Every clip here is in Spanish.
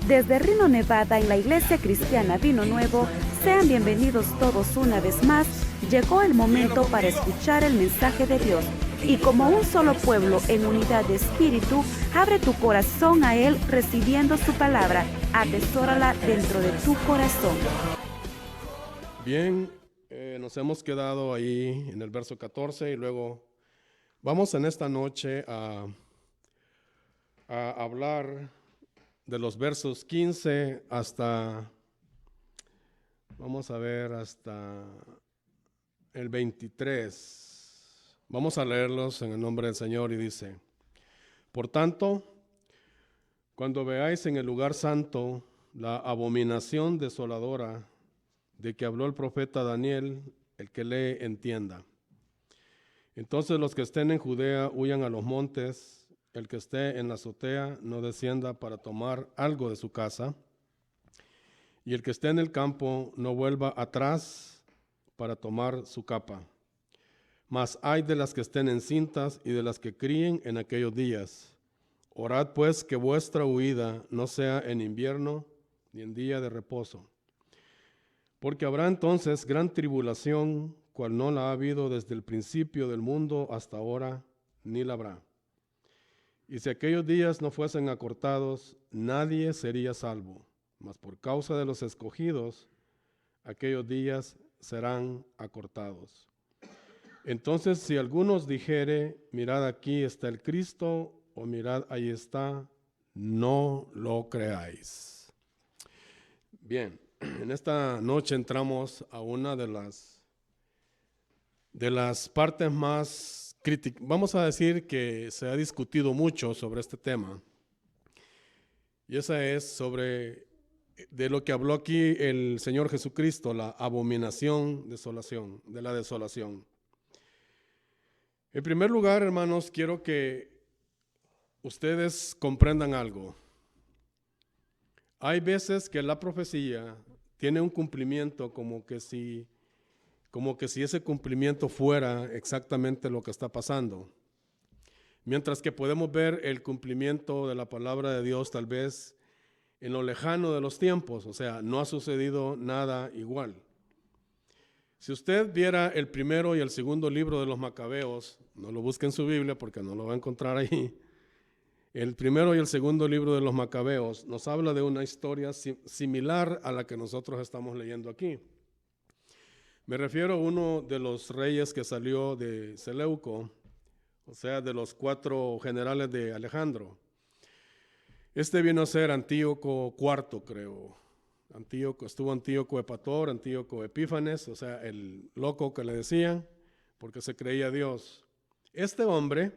Desde Reno, Nevada, en la Iglesia Cristiana Vino Nuevo, sean bienvenidos todos una vez más. Llegó el momento para escuchar el mensaje de Dios. Y como un solo pueblo en unidad de espíritu, abre tu corazón a Él recibiendo su palabra. Atesórala dentro de tu corazón. Bien, nos hemos quedado ahí en el verso 14 y luego vamos en esta noche a hablar de los versos 15 hasta, vamos a ver, hasta el 23. Vamos a leerlos en el nombre del Señor y dice: Por tanto, cuando veáis en el lugar santo la abominación desoladora de que habló el profeta Daniel, el que lee entienda. Entonces los que estén en Judea huyan a los montes, el que esté en la azotea no descienda para tomar algo de su casa, y el que esté en el campo no vuelva atrás para tomar su capa. Mas ay de las que estén encintas y de las que críen en aquellos días. Orad pues que vuestra huida no sea en invierno ni en día de reposo. Porque habrá entonces gran tribulación, cual no la ha habido desde el principio del mundo hasta ahora, ni la habrá. Y si aquellos días no fuesen acortados, nadie sería salvo. Mas por causa de los escogidos, aquellos días serán acortados. Entonces, si algunos dijere, mirad aquí está el Cristo, o mirad ahí está, no lo creáis. Bien, en esta noche entramos a una de las partes más críticas. Vamos a decir que se ha discutido mucho sobre este tema. Y esa es sobre de lo que habló aquí el Señor Jesucristo, la abominación de la desolación. En primer lugar, hermanos, quiero que ustedes comprendan algo. Hay veces que la profecía tiene un cumplimiento como que si ese cumplimiento fuera exactamente lo que está pasando. Mientras que podemos ver el cumplimiento de la palabra de Dios tal vez en lo lejano de los tiempos, o sea, no ha sucedido nada igual. Si usted viera el primero y el segundo libro de los Macabeos, no lo busque en su Biblia porque no lo va a encontrar ahí. El primero y el segundo libro de los Macabeos nos habla de una historia similar a la que nosotros estamos leyendo aquí. Me refiero a uno de los reyes que salió de Seleuco, o sea, de los 4 generales de Alejandro. Este vino a ser Antíoco IV, creo. Estuvo Antíoco Epator, Antíoco Epífanes, o sea, el loco que le decían, porque se creía Dios. Este hombre,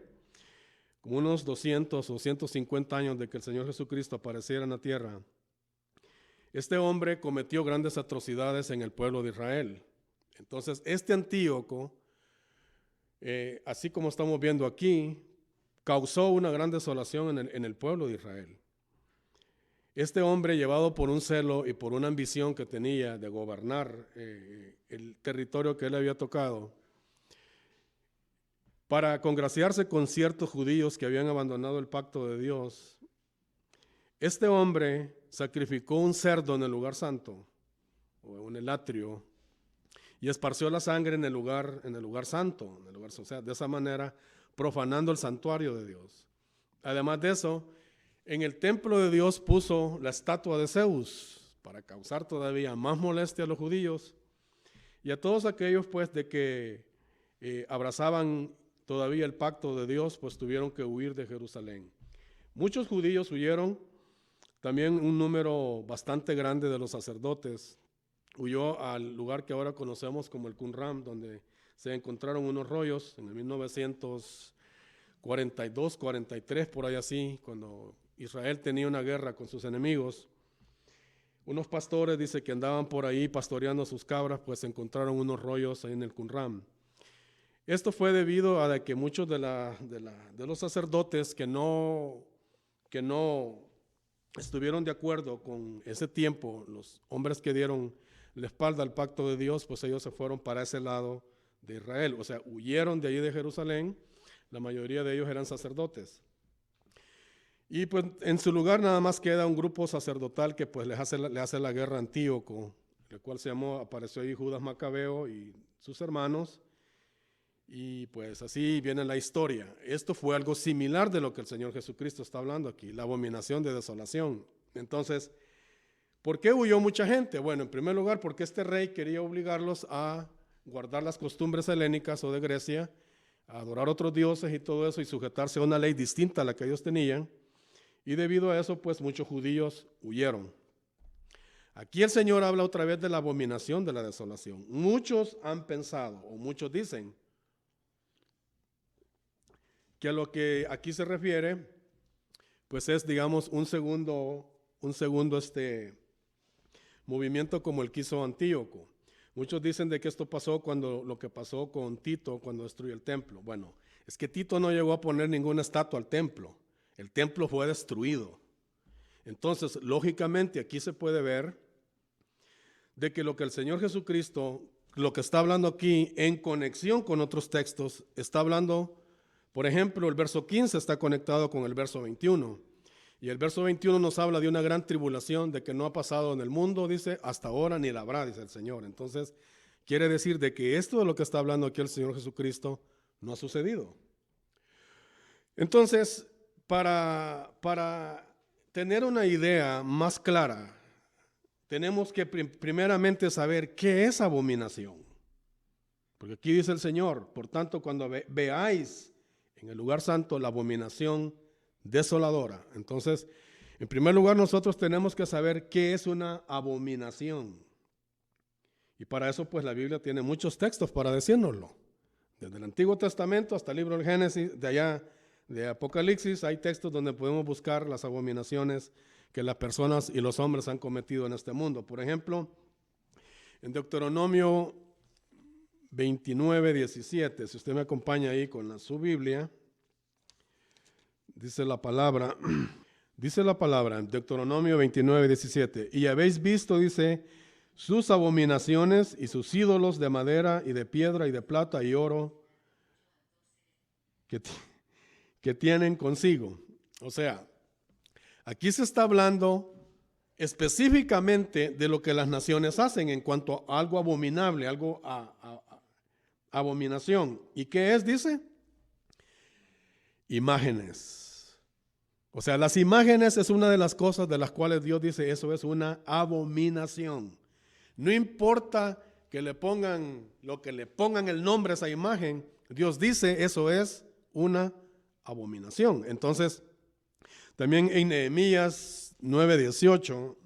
como unos 200 o 150 años de que el Señor Jesucristo apareciera en la tierra, este hombre cometió grandes atrocidades en el pueblo de Israel. Entonces, este Antíoco, así como estamos viendo aquí, causó una gran desolación en el pueblo de Israel. Este hombre, llevado por un celo y por una ambición que tenía de gobernar el territorio que él había tocado, para congraciarse con ciertos judíos que habían abandonado el pacto de Dios, este hombre sacrificó un cerdo en el lugar santo, o en el atrio, y esparció la sangre en el lugar santo, o sea, de esa manera profanando el santuario de Dios. Además de eso, en el templo de Dios puso la estatua de Zeus para causar todavía más molestia a los judíos y a todos aquellos pues de que abrazaban todavía el pacto de Dios, pues tuvieron que huir de Jerusalén. Muchos judíos huyeron, también un número bastante grande de los sacerdotes huyó al lugar que ahora conocemos como el Qumran, donde se encontraron unos rollos en el 1942, 43, por ahí así, cuando Israel tenía una guerra con sus enemigos. Unos pastores, dice, que andaban por ahí pastoreando sus cabras, pues encontraron unos rollos ahí en el Qumran. Esto fue debido a que muchos de los sacerdotes que no estuvieron de acuerdo con ese tiempo, los hombres que dieron la espalda al pacto de Dios, pues ellos se fueron para ese lado de Israel, o sea, huyeron de allí de Jerusalén, la mayoría de ellos eran sacerdotes. Y pues en su lugar nada más queda un grupo sacerdotal que pues le hace la guerra a Antíoco, el cual apareció ahí Judas Macabeo y sus hermanos. Y pues así viene la historia. Esto fue algo similar de lo que el Señor Jesucristo está hablando aquí, la abominación de desolación. Entonces, ¿por qué huyó mucha gente? Bueno, en primer lugar, porque este rey quería obligarlos a guardar las costumbres helénicas o de Grecia, a adorar otros dioses y todo eso, y sujetarse a una ley distinta a la que ellos tenían. Y debido a eso, pues muchos judíos huyeron. Aquí el Señor habla otra vez de la abominación de la desolación. Muchos han pensado, o muchos dicen, que a lo que aquí se refiere, pues es, digamos, un segundo movimiento como el que hizo Antíoco. Muchos dicen de que esto pasó lo que pasó con Tito cuando destruyó el templo. Bueno, es que Tito no llegó a poner ninguna estatua al templo. El templo fue destruido. Entonces, lógicamente, aquí se puede ver de que lo que el Señor Jesucristo, lo que está hablando aquí en conexión con otros textos, está hablando, por ejemplo, el verso 15 está conectado con el verso 21. Y el verso 21 nos habla de una gran tribulación, de que no ha pasado en el mundo, dice, hasta ahora ni la habrá, dice el Señor. Entonces, quiere decir de que esto de lo que está hablando aquí el Señor Jesucristo no ha sucedido. Entonces, para tener una idea más clara, tenemos que primeramente saber qué es abominación. Porque aquí dice el Señor, por tanto, cuando veáis en el lugar santo la abominación desoladora. Entonces, en primer lugar, nosotros tenemos que saber qué es una abominación. Y para eso, pues, la Biblia tiene muchos textos para decírnoslo. Desde el Antiguo Testamento hasta el libro del Génesis, de allá de Apocalipsis, hay textos donde podemos buscar las abominaciones que las personas y los hombres han cometido en este mundo. Por ejemplo, en Deuteronomio 29:17, si usted me acompaña ahí con su Biblia, dice la palabra en Deuteronomio 29:17, y habéis visto, dice, sus abominaciones y sus ídolos de madera y de piedra y de plata y oro que tienen consigo. O sea, aquí se está hablando específicamente de lo que las naciones hacen en cuanto a algo abominable, algo abominación. ¿Y qué es? Dice, imágenes. O sea, las imágenes es una de las cosas de las cuales Dios dice, eso es una abominación. No importa que le pongan el nombre a esa imagen, Dios dice, eso es una abominación. Entonces, también en Nehemías 9:18,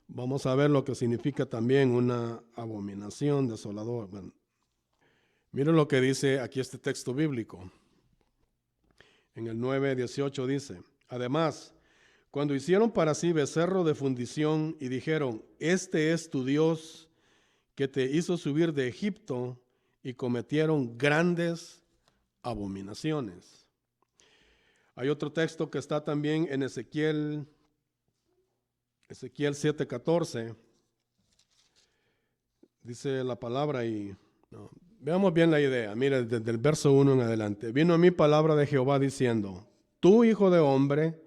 vamos a ver lo que significa también una abominación desoladora. Bueno, miren lo que dice aquí este texto bíblico. En el 9:18 dice, además, cuando hicieron para sí becerro de fundición y dijeron, este es tu Dios que te hizo subir de Egipto, y cometieron grandes abominaciones. Hay otro texto que está también en Ezequiel 7:14. Dice la palabra y veamos bien la idea. Mire, desde el verso 1 en adelante. Vino a mí palabra de Jehová diciendo, tú, hijo de hombre,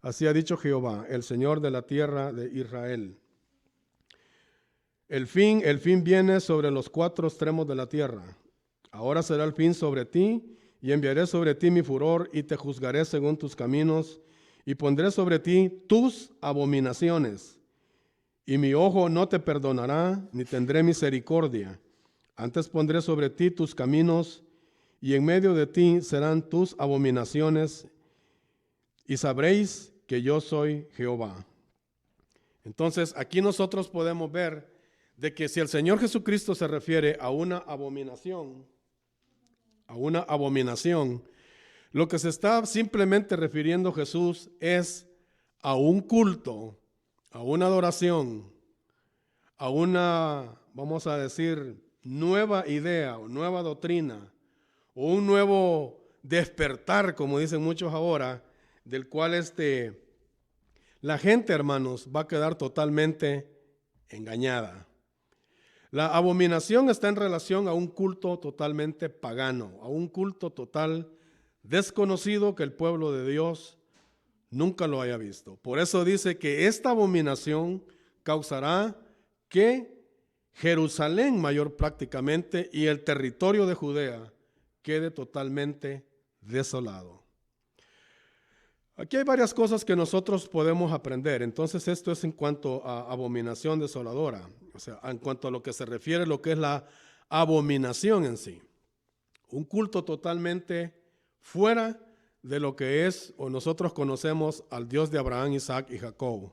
así ha dicho Jehová, el Señor de la tierra de Israel. El fin viene sobre los cuatro extremos de la tierra. Ahora será el fin sobre ti, y enviaré sobre ti mi furor, y te juzgaré según tus caminos, y pondré sobre ti tus abominaciones. Y mi ojo no te perdonará, ni tendré misericordia. Antes pondré sobre ti tus caminos, y en medio de ti serán tus abominaciones, y sabréis que yo soy Jehová. Entonces, aquí nosotros podemos ver de que si el Señor Jesucristo se refiere a una abominación, lo que se está simplemente refiriendo Jesús es a un culto, a una adoración, a una, vamos a decir, nueva idea o nueva doctrina, o un nuevo despertar, como dicen muchos ahora, del cual la gente, hermanos, va a quedar totalmente engañada. La abominación está en relación a un culto totalmente pagano, a un culto total desconocido que el pueblo de Dios nunca lo haya visto. Por eso dice que esta abominación causará que Jerusalén mayor prácticamente y el territorio de Judea quede totalmente desolado. Aquí hay varias cosas que nosotros podemos aprender. Entonces esto es en cuanto a abominación desoladora, o sea, en cuanto a lo que se refiere a lo que es la abominación en sí. Un culto totalmente fuera de lo que es o nosotros conocemos al Dios de Abraham, Isaac y Jacob.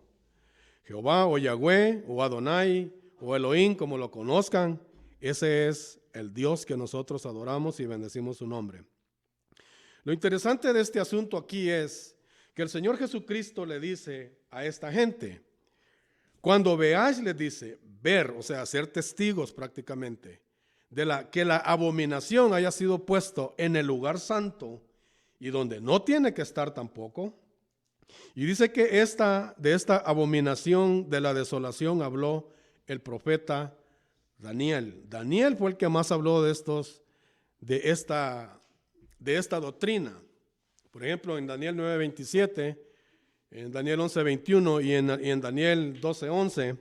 Jehová o Yahweh o Adonai o Elohim, como lo conozcan, ese es el Dios que nosotros adoramos y bendecimos su nombre. Lo interesante de este asunto aquí es que el Señor Jesucristo le dice a esta gente, cuando veáis, les dice, ver, o sea, ser testigos prácticamente, de que la abominación haya sido puesto en el lugar santo y donde no tiene que estar tampoco. Y dice que de esta abominación de la desolación habló el profeta Daniel. Daniel fue el que más habló de esta doctrina. Por ejemplo, en Daniel 9:27, en Daniel 11:21 y en Daniel 12:11,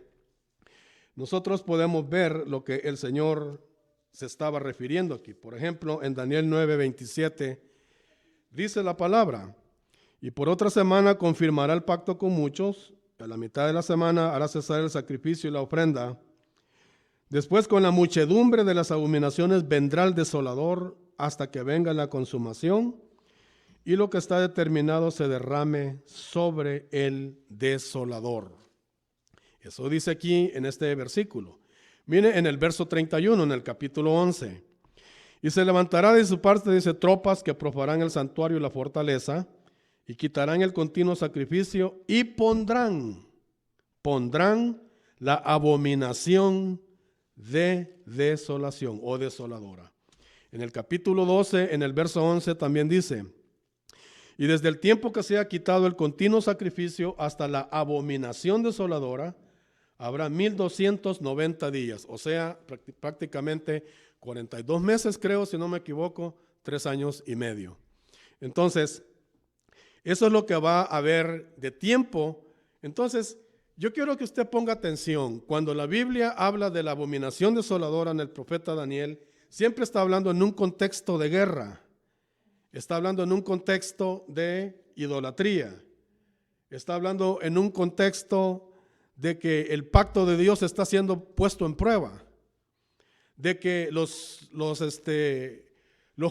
nosotros podemos ver lo que el Señor se estaba refiriendo aquí. Por ejemplo, en Daniel 9:27 dice la palabra, y por otra semana confirmará el pacto con muchos, a la mitad de la semana hará cesar el sacrificio y la ofrenda. Después con la muchedumbre de las abominaciones vendrá el desolador hasta que venga la consumación y lo que está determinado se derrame sobre el desolador. Eso dice aquí en este versículo. Mire en el verso 31, en el capítulo 11. Y se levantará de su parte, dice, tropas que profanarán el santuario y la fortaleza y quitarán el continuo sacrificio y pondrán la abominación de desolación o desoladora. En el capítulo 12, en el verso 11 también dice, y desde el tiempo que se ha quitado el continuo sacrificio hasta la abominación desoladora, habrá 1290 días, o sea, prácticamente 42 meses, creo, si no me equivoco, 3 años y medio. Entonces, eso es lo que va a haber de tiempo. Entonces, yo quiero que usted ponga atención. Cuando la Biblia habla de la abominación desoladora en el profeta Daniel, siempre está hablando en un contexto de guerra. Está hablando en un contexto de idolatría. Está hablando en un contexto de que el pacto de Dios está siendo puesto en prueba. De que los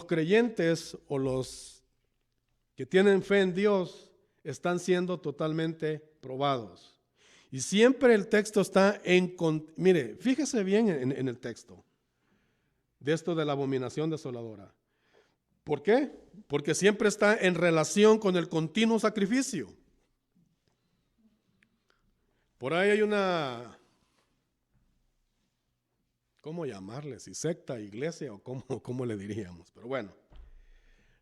creyentes o los que tienen fe en Dios están siendo totalmente probados. Y siempre el texto está mire, fíjese bien en el texto de esto de la abominación desoladora. ¿Por qué? Porque siempre está en relación con el continuo sacrificio. Por ahí hay una, ¿cómo llamarle? Si secta, iglesia o cómo le diríamos. Pero bueno,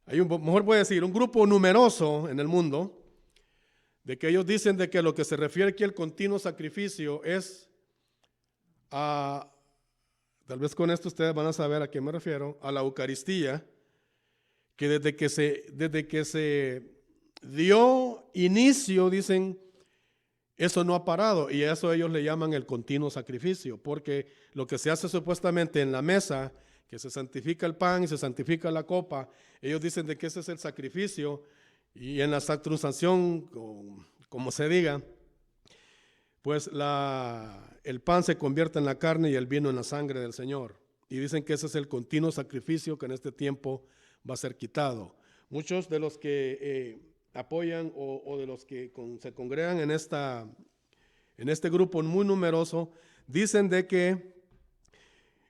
hay mejor voy a decir, un grupo numeroso en el mundo de que ellos dicen de que lo que se refiere aquí al continuo sacrificio es tal vez con esto ustedes van a saber a qué me refiero, a la Eucaristía, que desde que se dio inicio, dicen, eso no ha parado, y a eso ellos le llaman el continuo sacrificio, porque lo que se hace supuestamente en la mesa, que se santifica el pan y se santifica la copa, ellos dicen de que ese es el sacrificio, y en la sacralización, como se diga, pues el pan se convierte en la carne y el vino en la sangre del Señor, y dicen que ese es el continuo sacrificio que en este tiempo va a ser quitado. Muchos de los que apoyan o de los que se congregan en este grupo muy numeroso, dicen de que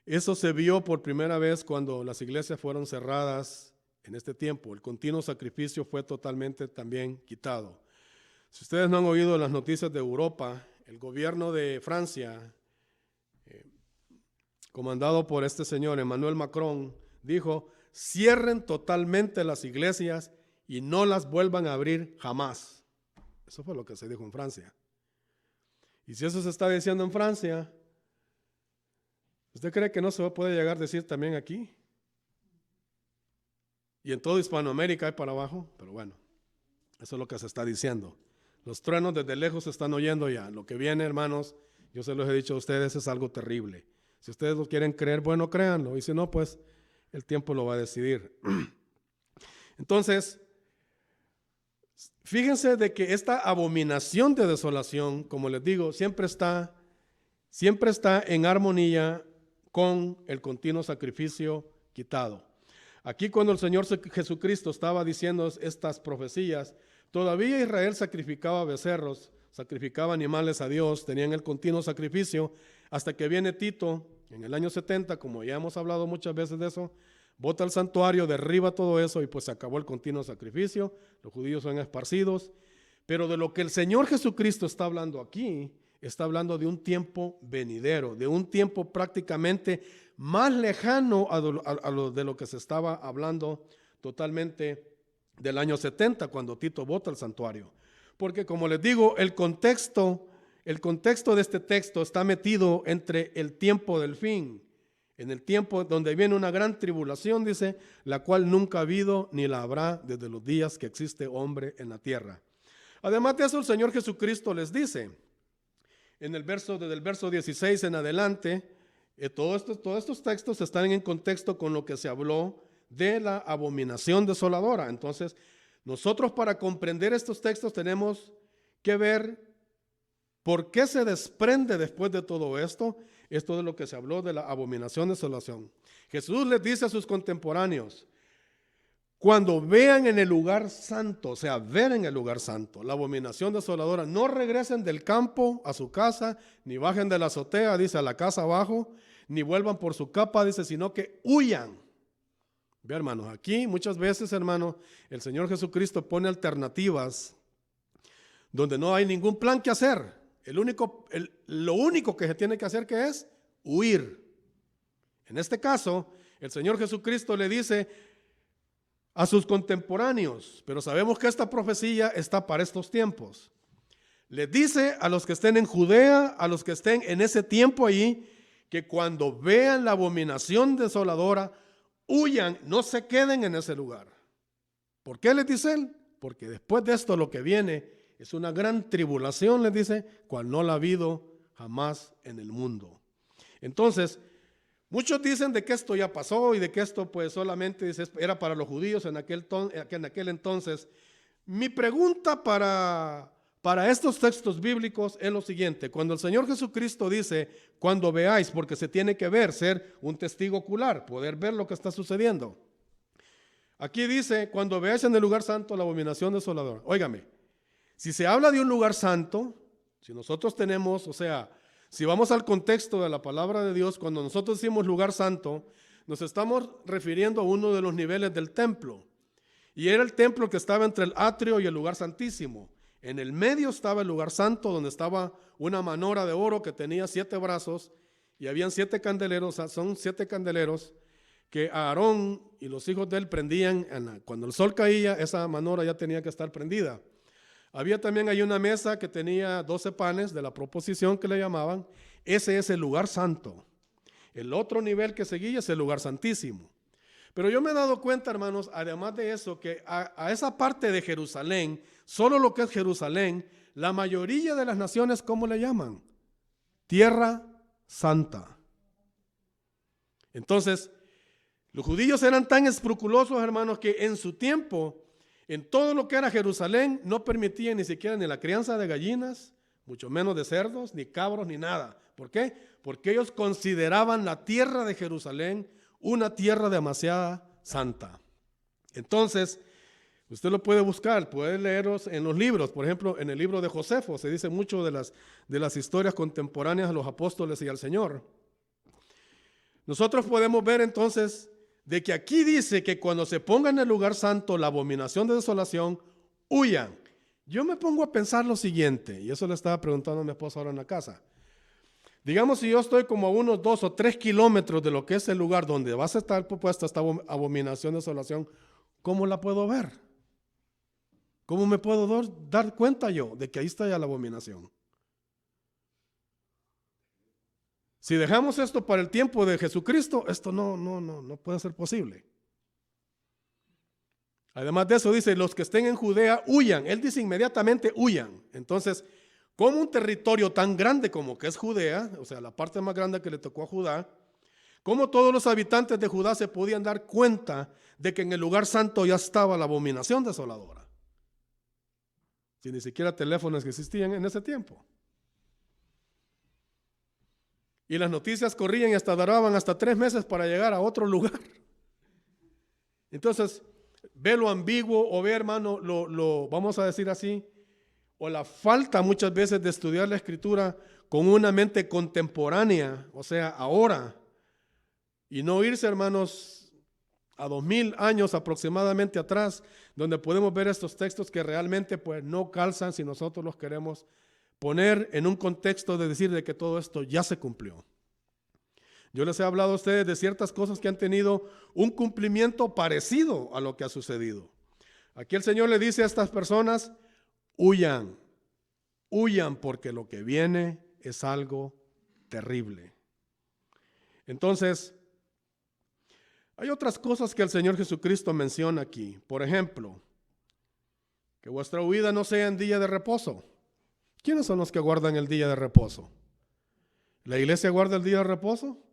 eso se vio por primera vez cuando las iglesias fueron cerradas en este tiempo. El continuo sacrificio fue totalmente también quitado. Si ustedes no han oído las noticias de Europa, el gobierno de Francia, comandado por este señor Emmanuel Macron, dijo: cierren totalmente las iglesias y no las vuelvan a abrir jamás. Eso fue lo que se dijo en Francia. Y si eso se está diciendo en Francia, ¿usted cree que no se puede llegar a decir también aquí? y en toda Hispanoamérica hay para abajo, pero bueno, eso es lo que se está diciendo. Los truenos desde lejos se están oyendo ya. Lo que viene, hermanos, yo se los he dicho a ustedes, es algo terrible. Si ustedes lo quieren creer, bueno, créanlo, y si no, pues el tiempo lo va a decidir. Entonces, fíjense de que esta abominación de desolación, como les digo, siempre está en armonía con el continuo sacrificio quitado. Aquí cuando el Señor Jesucristo estaba diciendo estas profecías, todavía Israel sacrificaba becerros, sacrificaba animales a Dios, tenían el continuo sacrificio, hasta que viene Tito en el año 70, como ya hemos hablado muchas veces de eso, bota el santuario, derriba todo eso y pues se acabó el continuo sacrificio, los judíos son esparcidos, pero de lo que el Señor Jesucristo está hablando aquí, está hablando de un tiempo venidero, de un tiempo prácticamente más lejano de lo que se estaba hablando totalmente del año 70, cuando Tito bota el santuario. Porque como les digo, el contexto de este texto está metido entre el tiempo del fin, en el tiempo donde viene una gran tribulación, dice, la cual nunca ha habido ni la habrá desde los días que existe hombre en la tierra. Además de eso, el Señor Jesucristo les dice, desde el verso 16 en adelante, todos estos textos están en contexto con lo que se habló de la abominación desoladora. Entonces, nosotros para comprender estos textos tenemos que ver por qué se desprende después de todo esto de lo que se habló de la abominación de desolación. Jesús les dice a sus contemporáneos, cuando vean en el lugar santo, o sea, ver en el lugar santo la abominación desoladora, no regresen del campo a su casa, ni bajen de la azotea, dice, a la casa abajo, ni vuelvan por su capa, dice, sino que huyan. Ve, hermanos, aquí muchas veces, hermanos, el Señor Jesucristo pone alternativas donde no hay ningún plan que hacer. Lo único que se tiene que hacer, ¿qué es? Huir. En este caso, el Señor Jesucristo le dice a sus contemporáneos, pero sabemos que esta profecía está para estos tiempos. Les dice a los que estén en Judea, a los que estén en ese tiempo allí, que cuando vean la abominación desoladora, huyan, no se queden en ese lugar. ¿Por qué les dice él? Porque después de esto lo que viene es una gran tribulación, les dice, cual no la ha habido jamás en el mundo. Entonces, muchos dicen de que esto ya pasó y de que esto pues solamente era para los judíos en aquel entonces. Mi pregunta para estos textos bíblicos es lo siguiente. Cuando el Señor Jesucristo dice, cuando veáis, porque se tiene que ver, ser un testigo ocular, poder ver lo que está sucediendo. Aquí dice, cuando veáis en el lugar santo la abominación desoladora. Óigame, si se habla de un lugar santo, si nosotros tenemos, o sea, si vamos al contexto de la palabra de Dios, cuando nosotros decimos lugar santo, nos estamos refiriendo a uno de los niveles del templo. Y era el templo que estaba entre el atrio y el lugar santísimo. En el medio estaba el lugar santo, donde estaba una manora de oro que tenía 7 brazos y habían 7 candeleros, son 7 candeleros que Aarón y los hijos de él prendían. Cuando el sol caía, esa manora ya tenía que estar prendida. Había también ahí una mesa que tenía 12 panes de la proposición que le llamaban. Ese es el lugar santo. El otro nivel que seguía es el lugar santísimo. Pero yo me he dado cuenta, hermanos, además de eso, que a esa parte de Jerusalén, solo lo que es Jerusalén, la mayoría de las naciones, ¿cómo le llaman? Tierra Santa. Entonces, los judíos eran tan escrupulosos, hermanos, que en su tiempo, en todo lo que era Jerusalén, no permitían ni siquiera ni la crianza de gallinas, mucho menos de cerdos, ni cabros, ni nada. ¿Por qué? Porque ellos consideraban la tierra de Jerusalén una tierra demasiado santa. Entonces, usted lo puede buscar, puede leerlos en los libros. Por ejemplo, en el libro de Josefo se dice mucho de las historias contemporáneas a los apóstoles y al Señor. Nosotros podemos ver entonces de que aquí dice que cuando se ponga en el lugar santo la abominación de desolación, huyan. Yo me pongo a pensar lo siguiente, y eso le estaba preguntando a mi esposa ahora en la casa. Digamos, si yo estoy como a unos 2 o 3 kilómetros de lo que es el lugar donde va a estar puesta esta abominación de desolación, ¿cómo la puedo ver? ¿Cómo me puedo dar cuenta yo de que ahí está ya la abominación? Si dejamos esto para el tiempo de Jesucristo, esto no puede ser posible. Además de eso dice, los que estén en Judea huyan. Él dice inmediatamente huyan. Entonces, como un territorio tan grande como que es Judea, o sea, la parte más grande que le tocó a Judá, como todos los habitantes de Judá se podían dar cuenta de que en el lugar santo ya estaba la abominación desoladora. Si ni siquiera teléfonos que existían en ese tiempo. Y las noticias corrían y hasta duraban hasta 3 meses para llegar a otro lugar. Entonces, ve lo ambiguo o ve, hermano, lo vamos a decir así, o la falta muchas veces de estudiar la Escritura con una mente contemporánea, o sea, ahora, y no irse, hermanos, a 2000 años aproximadamente atrás, donde podemos ver estos textos que realmente pues no calzan si nosotros los queremos poner en un contexto de decir de que todo esto ya se cumplió. Yo les he hablado a ustedes de ciertas cosas que han tenido un cumplimiento parecido a lo que ha sucedido. Aquí el Señor le dice a estas personas, huyan, huyan porque lo que viene es algo terrible. Entonces, hay otras cosas que el Señor Jesucristo menciona aquí. Por ejemplo, que vuestra huida no sea en día de reposo. ¿Quiénes son los que guardan el día de reposo? ¿La iglesia guarda el día de reposo?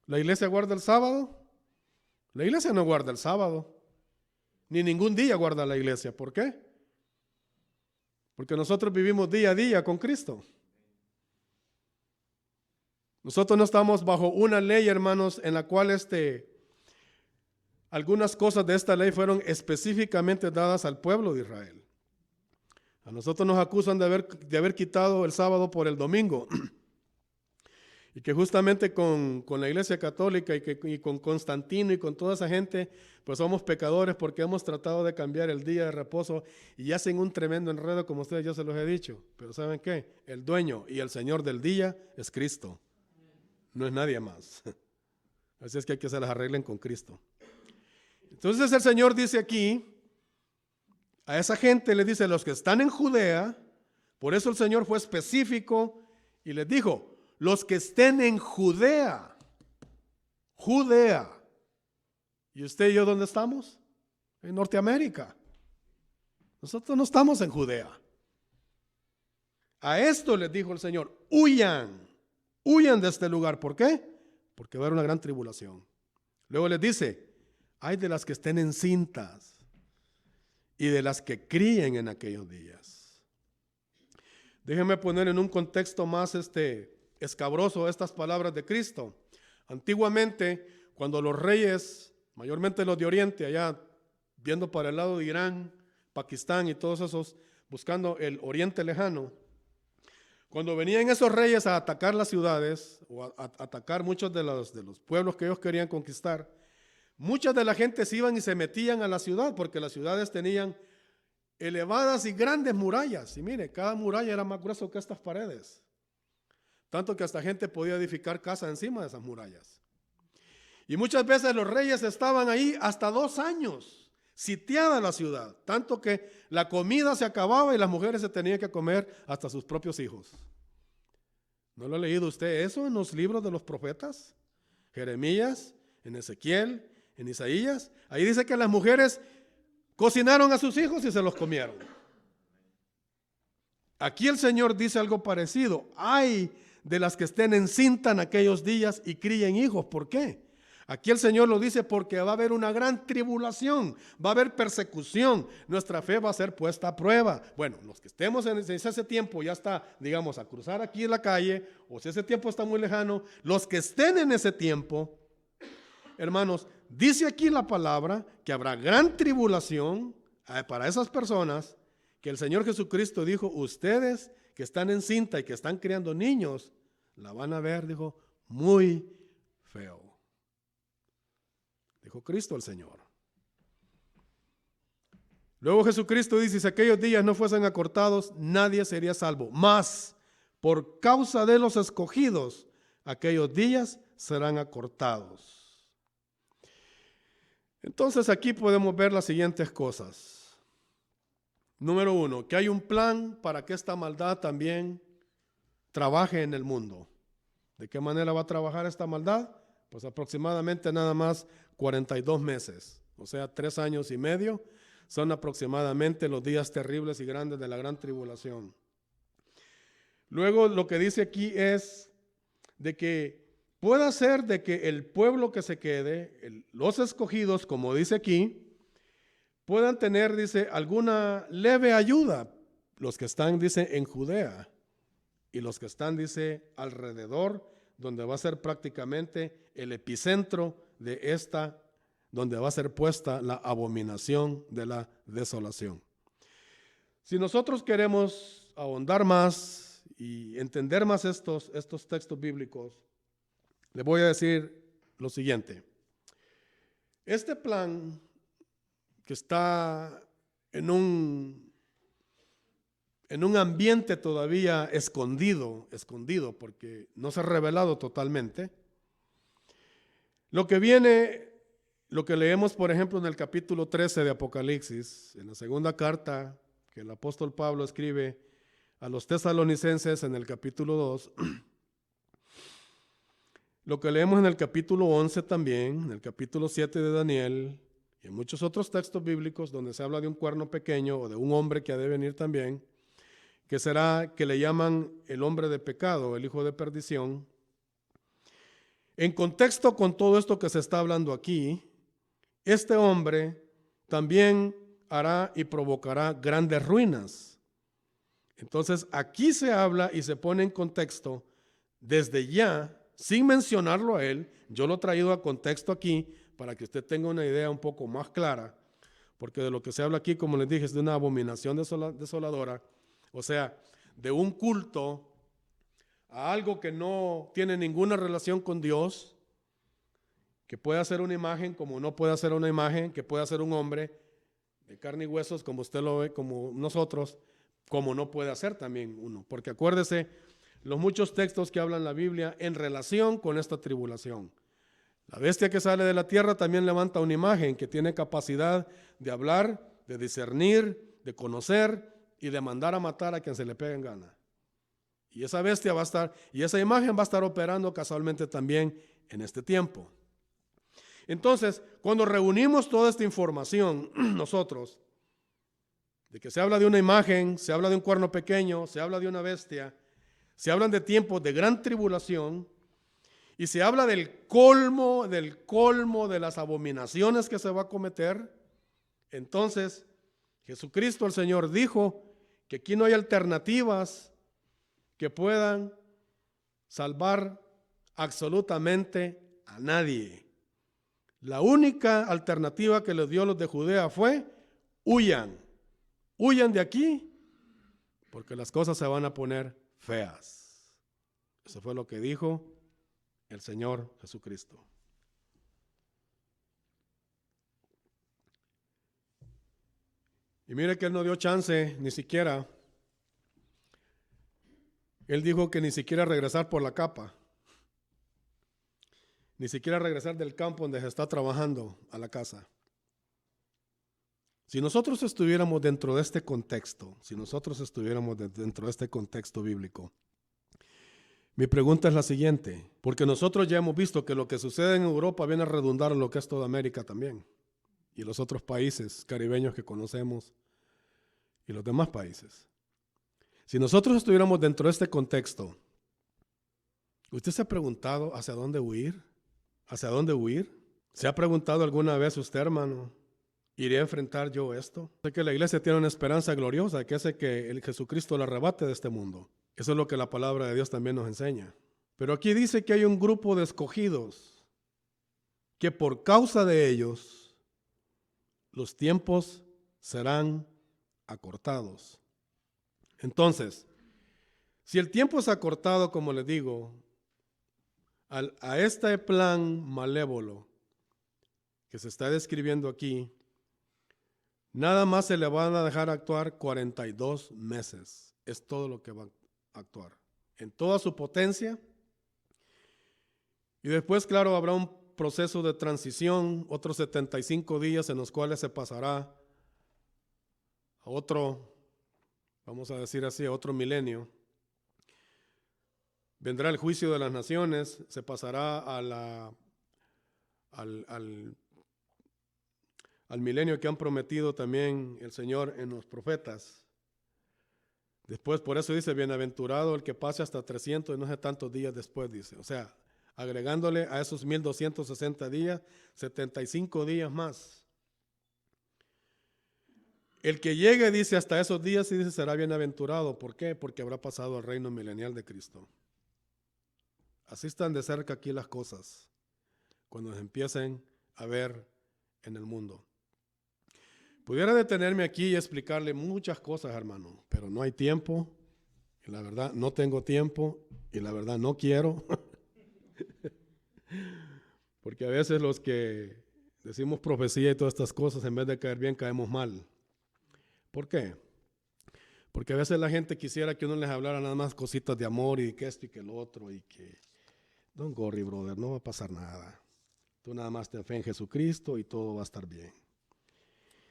¿La iglesia guarda el sábado? La iglesia no guarda el sábado, ni ningún día guarda la iglesia. ¿Por qué? Porque nosotros vivimos día a día con Cristo. Nosotros no estamos bajo una ley, hermanos, en la cual algunas cosas de esta ley fueron específicamente dadas al pueblo de Israel. A nosotros nos acusan de haber quitado el sábado por el domingo. Y que justamente con la Iglesia Católica y con Constantino y con toda esa gente, pues somos pecadores porque hemos tratado de cambiar el día de reposo y hacen un tremendo enredo, como ustedes ya se los he dicho. Pero ¿saben qué? El dueño y el Señor del día es Cristo, no es nadie más. Así es que hay que se las arreglen con Cristo. Entonces el Señor dice aquí, a esa gente le dice, los que están en Judea, por eso el Señor fue específico y les dijo, los que estén en Judea, Judea. ¿Y usted y yo dónde estamos? En Norteamérica. Nosotros no estamos en Judea. A esto les dijo el Señor, huyan, huyan de este lugar. ¿Por qué? Porque va a haber una gran tribulación. Luego les dice, hay de las que estén encintas y de las que críen en aquellos días. Déjenme poner en un contexto más escabroso estas palabras de Cristo. Antiguamente, cuando los reyes, mayormente los de Oriente, allá viendo para el lado de Irán, Pakistán y todos esos, buscando el Oriente lejano, cuando venían esos reyes a atacar las ciudades o a atacar muchos de los pueblos que ellos querían conquistar, muchas de la gente se iban y se metían a la ciudad porque las ciudades tenían elevadas y grandes murallas. Y mire, cada muralla era más grueso que estas paredes. Tanto que hasta gente podía edificar casa encima de esas murallas. Y muchas veces los reyes estaban ahí hasta 2 años, sitiada la ciudad. Tanto que la comida se acababa y las mujeres se tenían que comer hasta sus propios hijos. ¿No lo ha leído usted eso en los libros de los profetas? Jeremías, en Ezequiel, en Isaías. Ahí dice que las mujeres cocinaron a sus hijos y se los comieron. Aquí el Señor dice algo parecido. Ay de las que estén encintas en aquellos días y críen hijos. ¿Por qué? Aquí el Señor lo dice porque va a haber una gran tribulación, va a haber persecución, nuestra fe va a ser puesta a prueba. Bueno, los que estemos en ese tiempo ya está, digamos, a cruzar aquí en la calle, o si ese tiempo está muy lejano, los que estén en ese tiempo, hermanos, dice aquí la palabra que habrá gran tribulación para esas personas, que el Señor Jesucristo dijo, ustedes que están encinta y que están criando niños, la van a ver, dijo, muy feo. Dijo Cristo el Señor. Luego Jesucristo dice, si aquellos días no fuesen acortados, nadie sería salvo. Mas, por causa de los escogidos, aquellos días serán acortados. Entonces aquí podemos ver las siguientes cosas. Número 1, que hay un plan para que esta maldad también trabaje en el mundo. ¿De qué manera va a trabajar esta maldad? Pues aproximadamente nada más 42 meses o sea, 3 años y medio, son aproximadamente los días terribles y grandes de la gran tribulación. Luego lo que dice aquí es de que pueda ser de que el pueblo que se quede, los escogidos, como dice aquí, puedan tener, dice, alguna leve ayuda, los que están, dice, en Judea, y los que están, dice, alrededor, donde va a ser prácticamente el epicentro de esta, donde va a ser puesta la abominación de la desolación. Si nosotros queremos ahondar más y entender más estos textos bíblicos, les voy a decir lo siguiente. Este plan que está en un ambiente todavía escondido porque no se ha revelado totalmente. Lo que viene, lo que leemos por ejemplo en el capítulo 13 de Apocalipsis, en la segunda carta que el apóstol Pablo escribe a los tesalonicenses en el capítulo 2, lo que leemos en el capítulo 11 también, en el capítulo 7 de Daniel y en muchos otros textos bíblicos donde se habla de un cuerno pequeño o de un hombre que ha de venir también, que será, que le llaman el hombre de pecado, el hijo de perdición. En contexto con todo esto que se está hablando aquí, este hombre también hará y provocará grandes ruinas. Entonces aquí se habla y se pone en contexto desde ya, sin mencionarlo a él. Yo lo he traído a contexto aquí para que usted tenga una idea un poco más clara, porque de lo que se habla aquí, como les dije, es de una abominación desoladora. O sea, de un culto a algo que no tiene ninguna relación con Dios, que puede ser una imagen como no puede ser una imagen, que puede ser un hombre de carne y huesos como usted lo ve, como nosotros, como no puede ser también uno. Porque acuérdese, los muchos textos que hablan la Biblia en relación con esta tribulación. La bestia que sale de la tierra también levanta una imagen que tiene capacidad de hablar, de discernir, de conocer y de mandar a matar a quien se le pegue en gana. Y esa bestia va a estar, y esa imagen va a estar operando casualmente también en este tiempo. Entonces, cuando reunimos toda esta información, nosotros, de que se habla de una imagen, se habla de un cuerno pequeño, se habla de una bestia, se hablan de tiempos de gran tribulación, y se habla del colmo de las abominaciones que se va a cometer, entonces Jesucristo el Señor dijo que aquí no hay alternativas que puedan salvar absolutamente a nadie. La única alternativa que les dio los de Judea fue: huyan de aquí, porque las cosas se van a poner feas. Eso fue lo que dijo el Señor Jesucristo. Y mire que Él no dio chance ni siquiera. Él dijo que ni siquiera regresar por la capa, ni siquiera regresar del campo donde se está trabajando a la casa. Si nosotros estuviéramos dentro de este contexto, bíblico, mi pregunta es la siguiente, porque nosotros ya hemos visto que lo que sucede en Europa viene a redundar en lo que es toda América también, y los otros países caribeños que conocemos, y los demás países. Si nosotros estuviéramos dentro de este contexto, ¿usted se ha preguntado hacia dónde huir? ¿Hacia dónde huir? ¿Se ha preguntado alguna vez usted, hermano, ¿iré a enfrentar yo esto? Sé que la iglesia tiene una esperanza gloriosa, que hace que el Jesucristo la arrebate de este mundo. Eso es lo que la palabra de Dios también nos enseña. Pero aquí dice que hay un grupo de escogidos que por causa de ellos los tiempos serán acortados. Entonces, si el tiempo es acortado, como les digo, a este plan malévolo que se está describiendo aquí, nada más se le van a dejar actuar 42 meses. Es todo lo que va a actuar, en toda su potencia. Y después, claro, habrá un proceso de transición, otros 75 días en los cuales se pasará a otro, vamos a decir así, a otro milenio. Vendrá el juicio de las naciones, se pasará a al milenio que han prometido también el Señor en los profetas. Después, por eso dice, bienaventurado el que pase hasta 300 y no sé tantos días después, dice. O sea, agregándole a esos 1260 días, 75 días más. El que llegue, dice, hasta esos días, y dice, será bienaventurado. ¿Por qué? Porque habrá pasado al reino milenial de Cristo. Así están de cerca aquí las cosas, cuando se empiecen a ver en el mundo. Pudiera detenerme aquí y explicarle muchas cosas, hermano, pero no hay tiempo, y la verdad no tengo tiempo, y la verdad no quiero, porque a veces los que decimos profecía y todas estas cosas, en vez de caer bien, caemos mal. ¿Por qué? Porque a veces la gente quisiera que uno les hablara nada más cositas de amor y que esto y que el otro, y que, don't worry, brother, no va a pasar nada. Tú nada más te fe en Jesucristo y todo va a estar bien.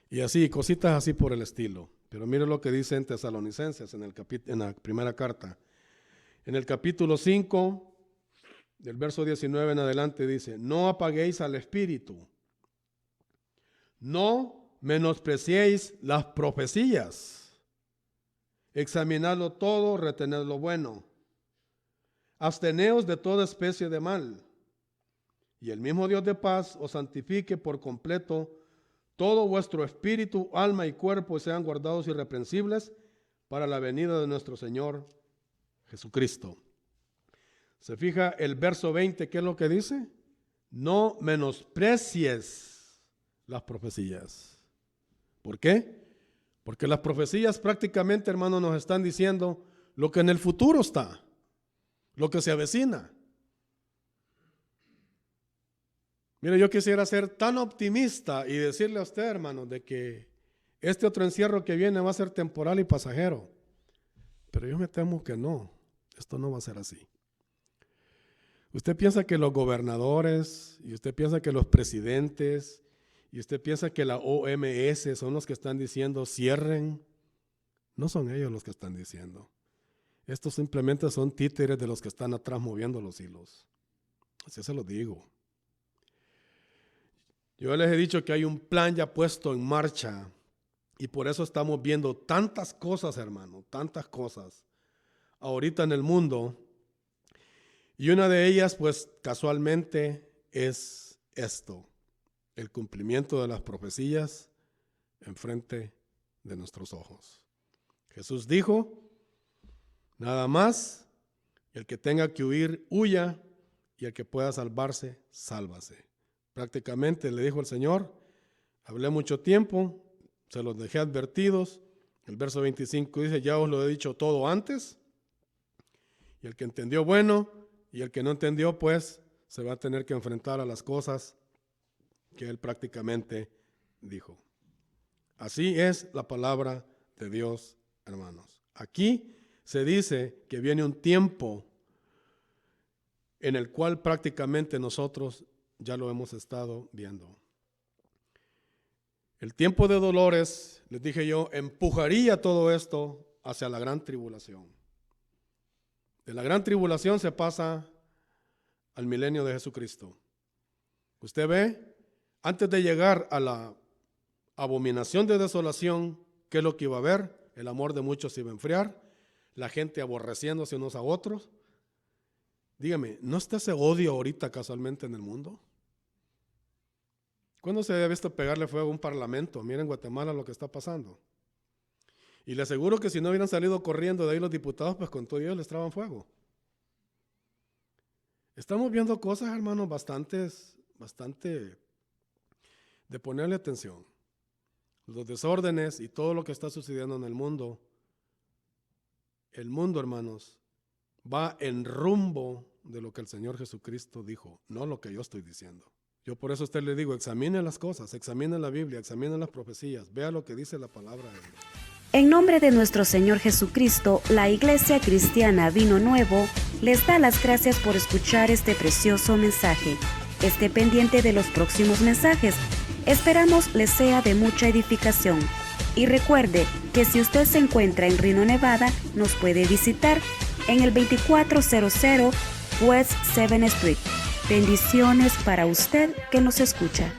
Y así, cositas así por el estilo. Pero mire lo que dice en Tesalonicenses, en la primera carta. En el capítulo 5, del verso 19 en adelante, dice, no apaguéis al espíritu, no menospreciéis las profecías, examinadlo todo, retened lo bueno, absteneos de toda especie de mal, y el mismo Dios de paz os santifique por completo, todo vuestro espíritu, alma y cuerpo sean guardados irreprensibles para la venida de nuestro Señor Jesucristo. ¿Se fija el verso 20? ¿Qué es lo que dice? No menosprecies las profecías. ¿Por qué? Porque las profecías prácticamente, hermanos, nos están diciendo lo que en el futuro está, lo que se avecina. Mire, yo quisiera ser tan optimista y decirle a usted, hermano, de que este otro encierro que viene va a ser temporal y pasajero. Pero yo me temo que no, esto no va a ser así. Usted piensa que los gobernadores, y usted piensa que los presidentes, y usted piensa que la OMS son los que están diciendo cierren. No son ellos los que están diciendo. Estos simplemente son títeres de los que están atrás moviendo los hilos. Así se lo digo. Yo les he dicho que hay un plan ya puesto en marcha y por eso estamos viendo tantas cosas, hermano, tantas cosas ahorita en el mundo. Y una de ellas, pues casualmente, es esto, el cumplimiento de las profecías enfrente de nuestros ojos. Jesús dijo, nada más, el que tenga que huir, huya, y el que pueda salvarse, sálvase. Prácticamente le dijo el Señor, hablé mucho tiempo, se los dejé advertidos. El verso 25 dice, ya os lo he dicho todo antes. Y el que entendió, bueno, y el que no entendió, pues, se va a tener que enfrentar a las cosas que él prácticamente dijo. Así es la palabra de Dios, hermanos. Aquí se dice que viene un tiempo en el cual prácticamente nosotros ya lo hemos estado viendo. El tiempo de dolores, les dije yo, empujaría todo esto hacia la gran tribulación. De la gran tribulación se pasa al milenio de Jesucristo. Usted ve, antes de llegar a la abominación de desolación, ¿qué es lo que iba a haber? El amor de muchos se iba a enfriar, la gente aborreciéndose unos a otros. Dígame, ¿no está ese odio ahorita casualmente en el mundo? ¿Cuándo se había visto pegarle fuego a un parlamento? Miren en Guatemala lo que está pasando. Y le aseguro que si no hubieran salido corriendo de ahí los diputados, pues con todo ellos les traban fuego. Estamos viendo cosas, hermanos, bastante de ponerle atención. Los desórdenes y todo lo que está sucediendo en el mundo. El mundo, hermanos, va en rumbo de lo que el Señor Jesucristo dijo, no lo que yo estoy diciendo. Yo por eso a usted le digo, examine las cosas, examine la Biblia, examine las profecías, vea lo que dice la palabra de Dios. En nombre de nuestro Señor Jesucristo, la Iglesia Cristiana Vino Nuevo les da las gracias por escuchar este precioso mensaje. Esté pendiente de los próximos mensajes. Esperamos les sea de mucha edificación. Y recuerde que si usted se encuentra en Reno, Nevada, nos puede visitar en el 2400 West 7th Street. Bendiciones para usted que nos escucha.